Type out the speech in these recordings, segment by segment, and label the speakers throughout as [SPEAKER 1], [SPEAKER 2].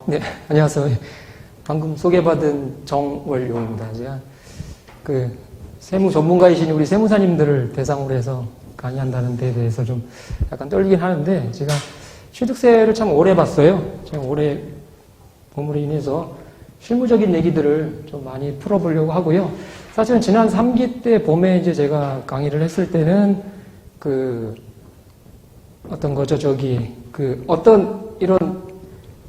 [SPEAKER 1] 네, 안녕하세요. 방금 소개받은 정월용입니다. 제가 세무 전문가이신 우리 세무사님들을 대상으로 해서 강의한다는 데 대해서 좀 약간 떨리긴 하는데, 제가 취득세를 참 오래 봤어요. 제가 오래 봄으로 인해서 실무적인 얘기들을 좀 많이 풀어보려고 하고요. 사실은 지난 3기 때 봄에 이제 제가 강의를 했을 때는 어떤 이런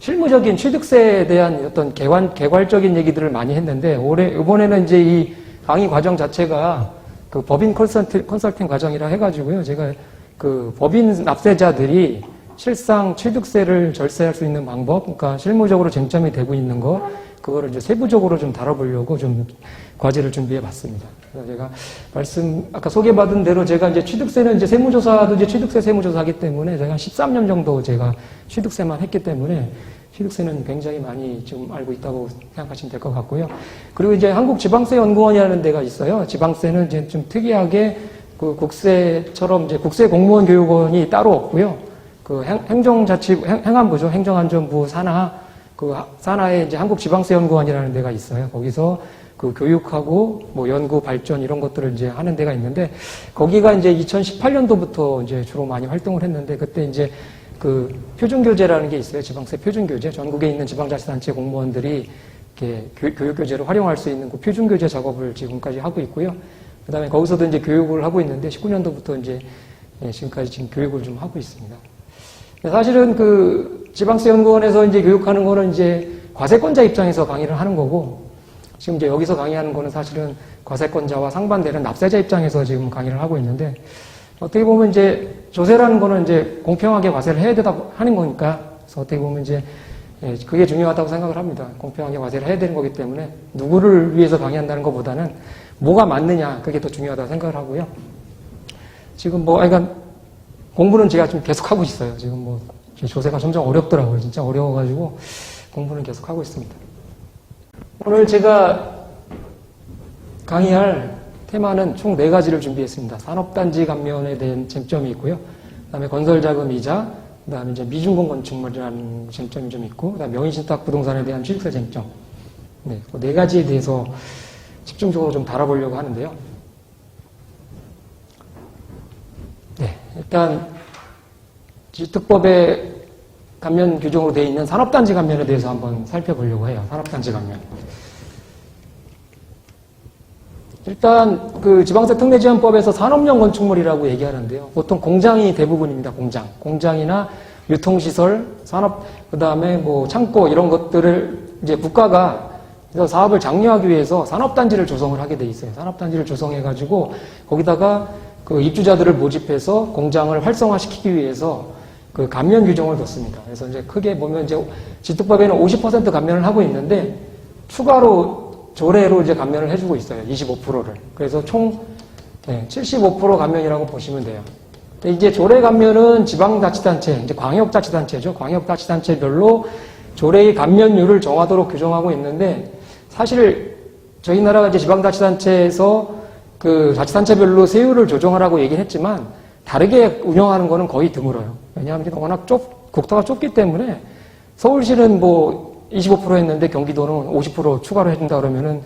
[SPEAKER 1] 실무적인 취득세에 대한 어떤 개괄적인 얘기들을 많이 했는데, 이번에는 이제 이 강의 과정 자체가 법인 컨설팅 과정이라 해가지고요. 제가 법인 납세자들이 실상 취득세를 절세할 수 있는 방법, 그러니까 실무적으로 쟁점이 되고 있는 거, 그거를 이제 세부적으로 좀 다뤄보려고 좀 과제를 준비해 봤습니다. 그래서 제가 아까 소개받은 대로 제가 이제 취득세는 이제 세무조사도 이제 취득세 세무조사하기 때문에 제가 13년 정도 제가 취득세만 했기 때문에 취득세는 굉장히 많이 좀 알고 있다고 생각하시면 될 것 같고요. 그리고 이제 한국지방세연구원이라는 데가 있어요. 지방세는 이제 좀 특이하게 국세처럼 이제 국세공무원 교육원이 따로 없고요. 행안부죠. 행정안전부 산하에 이제 한국지방세연구원이라는 데가 있어요. 거기서 교육하고 연구 발전 이런 것들을 이제 하는 데가 있는데, 거기가 이제 2018년도부터 이제 주로 많이 활동을 했는데, 그때 이제 표준교재라는 게 있어요. 지방세 표준교재. 전국에 있는 지방자치단체 공무원들이 이렇게 교육교재로 활용할 수 있는 표준교재 작업을 지금까지 하고 있고요. 그 다음에 거기서도 이제 교육을 하고 있는데, 19년도부터 이제 지금까지 지금 교육을 좀 하고 있습니다. 사실은 지방세연구원에서 이제 교육하는 거는 이제 과세권자 입장에서 강의를 하는 거고, 지금 이제 여기서 강의하는 거는 사실은 과세권자와 상반되는 납세자 입장에서 지금 강의를 하고 있는데, 어떻게 보면 이제 조세라는 거는 이제 공평하게 과세를 해야 되다 하는 거니까, 그래서 어떻게 보면 이제 그게 중요하다고 생각을 합니다. 공평하게 과세를 해야 되는 거기 때문에 누구를 위해서 강의한다는 것보다는 뭐가 맞느냐, 그게 더 중요하다고 생각을 하고요. 지금 공부는 제가 좀 계속 하고 있어요. 지금 조세가 점점 어렵더라고요. 진짜 어려워가지고 공부는 계속 하고 있습니다. 오늘 제가 강의할 테마는 총 4가지를 준비했습니다. 산업단지 감면에 대한 쟁점이 있고요. 그 다음에 건설자금 이자, 그 다음에 이제 미준공 건축물이라는 쟁점이 좀 있고, 그 다음에 명의신탁 부동산에 대한 취득세 쟁점. 네, 그 4가지에 대해서 집중적으로 좀 다뤄보려고 하는데요. 네, 일단 취득법의 감면 규정으로 되어 있는 산업단지 감면에 대해서 한번 살펴보려고 해요. 산업단지 감면. 일단 지방세 특례지원법에서 산업용 건축물이라고 얘기하는데요. 보통 공장이 대부분입니다. 공장이나 유통시설, 산업, 그 다음에 창고 이런 것들을 이제 국가가 그래서 사업을 장려하기 위해서 산업단지를 조성을 하게 돼 있어요. 산업단지를 조성해가지고 거기다가 입주자들을 모집해서 공장을 활성화시키기 위해서 감면 규정을 뒀습니다. 그래서 이제 크게 보면 이제 취득법에는 50% 감면을 하고 있는데, 추가로 조례로 이제 감면을 해주고 있어요. 25%를. 그래서 총 75% 감면이라고 보시면 돼요. 근데 이제 조례 감면은 지방자치단체, 이제 광역자치단체죠. 광역자치단체별로 조례의 감면율을 정하도록 규정하고 있는데, 사실 저희 나라가 이제 지방자치단체에서 자치단체별로 세율을 조정하라고 얘기는 했지만, 다르게 운영하는 거는 거의 드물어요. 왜냐하면 워낙 국토가 좁기 때문에 서울시는 25% 했는데 경기도는 50% 추가로 해준다 그러면은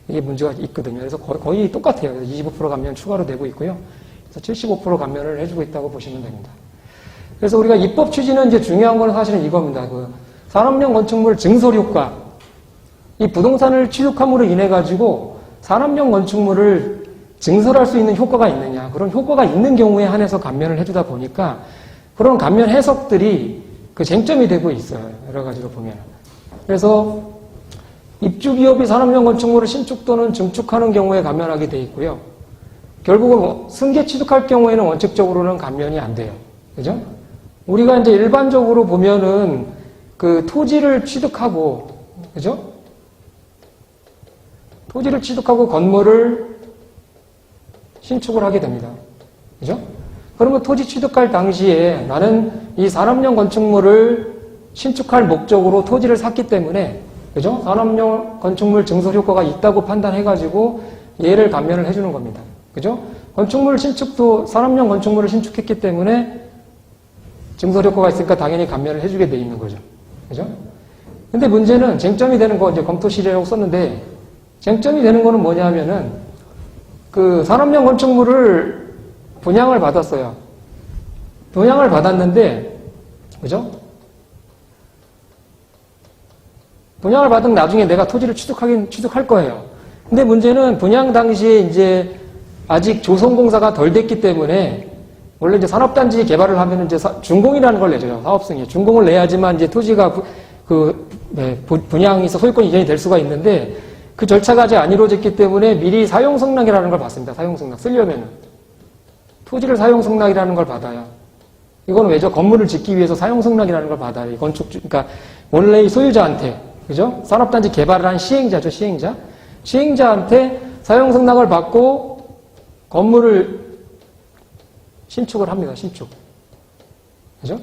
[SPEAKER 1] 이게 문제가 있거든요. 그래서 거의 똑같아요. 그래서 25% 감면 추가로 되고 있고요. 그래서 75% 감면을 해주고 있다고 보시면 됩니다. 그래서 우리가 입법 취지는 이제 중요한 거는 사실은 이겁니다. 산업용 건축물 증설 효과. 이 부동산을 취득함으로 인해 가지고 산업용 건축물을 증설할 수 있는 효과가 있느냐, 그런 효과가 있는 경우에 한해서 감면을 해주다 보니까 그런 감면 해석들이 쟁점이 되고 있어요. 여러 가지로 보면. 그래서 입주기업이 산업용 건축물을 신축 또는 증축하는 경우에 감면하게 돼 있고요. 결국은 승계 취득할 경우에는 원칙적으로는 감면이 안 돼요. 그죠? 우리가 이제 일반적으로 보면은 토지를 취득하고, 그죠? 토지를 취득하고 건물을 신축을 하게 됩니다. 그죠? 그러면 토지 취득할 당시에 나는 이 산업용 건축물을 신축할 목적으로 토지를 샀기 때문에, 그죠? 산업용 건축물 증설 효과가 있다고 판단해가지고 얘를 감면을 해주는 겁니다. 그죠? 건축물 신축도 산업용 건축물을 신축했기 때문에 증설 효과가 있으니까 당연히 감면을 해주게 돼 있는 거죠. 그죠? 근데 문제는 쟁점이 되는 거 이제 검토실이라고 썼는데 쟁점이 되는 거는 뭐냐면은 그 산업용 건축물을 분양을 받았어요. 분양을 받았는데 그죠? 분양을 받은 나중에 내가 토지를 취득할 거예요. 근데 문제는 분양 당시에 이제 아직 조성공사가 덜 됐기 때문에 원래 이제 산업단지 개발을 하면 이제 준공이라는 걸 내줘요. 사업승인. 준공을 내야지만 이제 토지가 분양에서 소유권 이전이 될 수가 있는데 그 절차가 아직 안 이루어졌기 때문에 미리 사용승낙이라는 걸 받습니다. 사용승낙. 쓰려면은. 토지를 사용승낙이라는 걸 받아요. 이건 왜죠? 건물을 짓기 위해서 사용승낙이라는 걸 받아요. 그러니까 원래 이 소유자한테, 그죠? 산업단지 개발을 한 시행자죠, 시행자. 시행자한테 사용승낙을 받고 건물을 신축을 합니다, 신축. 그죠?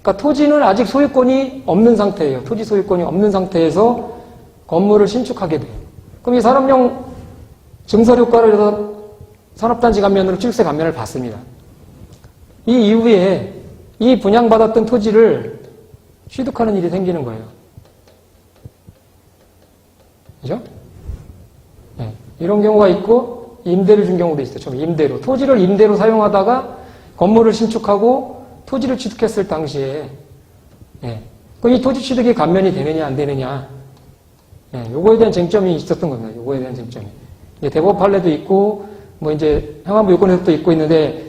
[SPEAKER 1] 그러니까 토지는 아직 소유권이 없는 상태예요. 토지 소유권이 없는 상태에서 건물을 신축하게 돼요. 그럼 이 산업용 증설효과를 해서 산업단지 감면으로 취득세 감면을 받습니다. 이 이후에 이 분양받았던 토지를 취득하는 일이 생기는 거예요. 그죠? 네. 이런 경우가 있고 임대를 준 경우도 있어요. 좀 임대로. 토지를 임대로 사용하다가 건물을 신축하고 토지를 취득했을 당시에 그럼 이 토지 취득이 감면이 되느냐 안 되느냐 요거에 대한 쟁점이 있었던 겁니다. 요거에 대한 쟁점이. 이제 대법 판례도 있고 뭐 이제 행안부 요건에서도 있고 있는데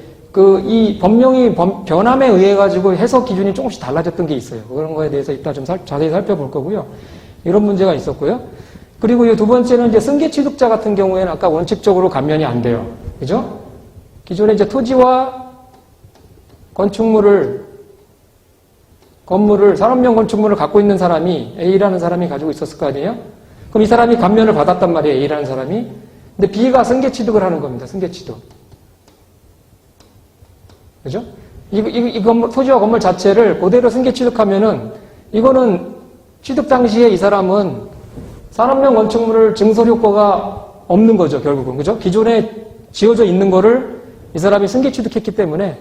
[SPEAKER 1] 이 법령이 변함에 의해 가지고 해석 기준이 조금씩 달라졌던 게 있어요. 그런 거에 대해서 이따 좀 자세히 살펴볼 거고요. 이런 문제가 있었고요. 그리고 이 두 번째는 이제 승계 취득자 같은 경우에는 아까 원칙적으로 감면이 안 돼요. 그죠? 기존에 이제 토지와 건물을 산업용 건축물을 갖고 있는 사람이 A라는 사람이 가지고 있었을 거 아니에요? 그럼 이 사람이 감면을 받았단 말이에요. A라는 사람이. 근데 B가 승계 취득을 하는 겁니다. 승계 취득. 그죠? 이 건물, 토지와 건물 자체를 그대로 승계 취득하면은 이거는 취득 당시에 이 사람은 산업용 건축물을 증설 효과가 없는 거죠, 결국은. 그죠? 기존에 지어져 있는 거를 이 사람이 승계 취득했기 때문에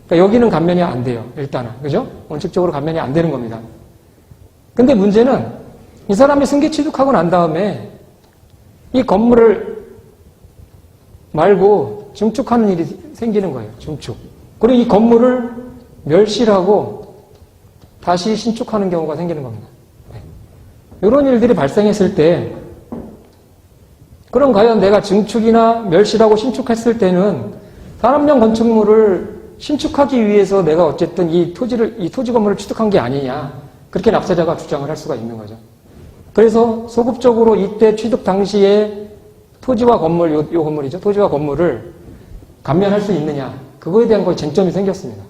[SPEAKER 1] 그러니까 여기는 감면이 안 돼요, 일단은. 그죠? 원칙적으로 감면이 안 되는 겁니다. 근데 문제는 이 사람이 승계 취득하고 난 다음에 이 건물을 말고 증축하는 일이 생기는 거예요, 증축. 그리고 이 건물을 멸실하고 다시 신축하는 경우가 생기는 겁니다. 이런 일들이 발생했을 때 그럼 과연 내가 증축이나 멸실하고 신축했을 때는 산업용 건축물을 신축하기 위해서 내가 어쨌든 이 토지 건물을 취득한 게 아니냐. 그렇게 납세자가 주장을 할 수가 있는 거죠. 그래서 소급적으로 이때 취득 당시에 토지와 건물, 요 건물이죠. 토지와 건물을 감면할 수 있느냐. 그거에 대한 거에 쟁점이 생겼습니다.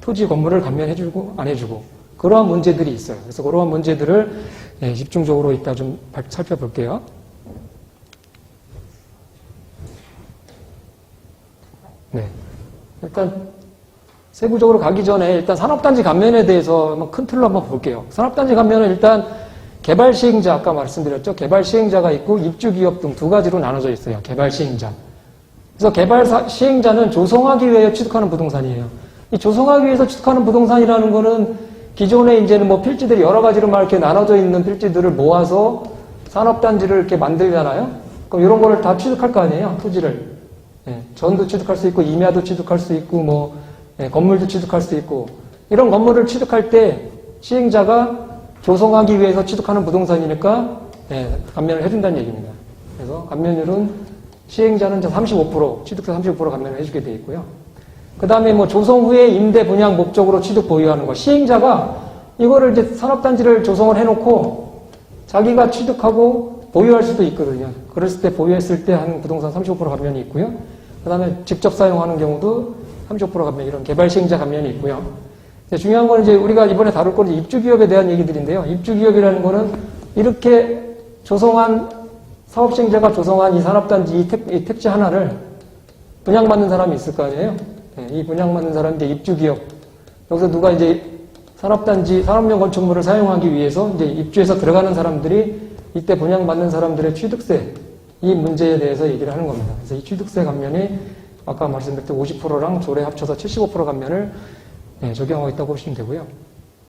[SPEAKER 1] 토지 건물을 감면해주고 안 해주고. 그러한 문제들이 있어요. 그래서 그러한 문제들을 집중적으로 이따 좀 살펴볼게요. 네. 일단 세부적으로 가기 전에 일단 산업단지 감면에 대해서 한번 큰 틀로 한번 볼게요. 산업단지 감면은 일단 개발 시행자 아까 말씀드렸죠. 개발 시행자가 있고 입주 기업 등 두 가지로 나눠져 있어요. 개발 시행자. 그래서 개발 시행자는 조성하기 위해 취득하는 부동산이에요. 이 조성하기 위해서 취득하는 부동산이라는 거는 기존에 이제는 뭐 필지들이 여러 가지로 막 이렇게 나눠져 있는 필지들을 모아서 산업단지를 이렇게 만들잖아요. 그럼 이런 거를 다 취득할 거 아니에요. 토지를. 전도 취득할 수 있고 임야도 취득할 수 있고 건물도 취득할 수 있고 이런 건물을 취득할 때 시행자가 조성하기 위해서 취득하는 부동산이니까 감면을 해준다는 얘기입니다. 그래서 감면율은 시행자는 35% 취득세 35% 감면을 해주게 되어 있고요. 그 다음에 뭐 조성 후에 임대 분양 목적으로 취득 보유하는 거 시행자가 이거를 이제 산업단지를 조성을 해놓고 자기가 취득하고 보유할 수도 있거든요. 그랬을 때 보유했을 때 하는 부동산 35% 감면이 있고요. 그 다음에 직접 사용하는 경우도 35% 감면, 이런 개발 시행자 감면이 있고요. 중요한 건 이제 우리가 이번에 다룰 건 입주기업에 대한 얘기들인데요. 입주기업이라는 거는 이렇게 조성한, 사업시행자가 조성한 이 산업단지, 이 택지 하나를 분양받는 사람이 있을 거 아니에요? 이 분양받는 사람이 이제 입주기업. 여기서 누가 이제 산업단지, 산업용 건축물을 사용하기 위해서 이제 입주해서 들어가는 사람들이 이때 분양받는 사람들의 취득세, 이 문제에 대해서 얘기를 하는 겁니다. 그래서 이 취득세 감면이 아까 말씀드렸던 50%랑 조례 합쳐서 75% 감면을 적용하고 있다고 보시면 되고요.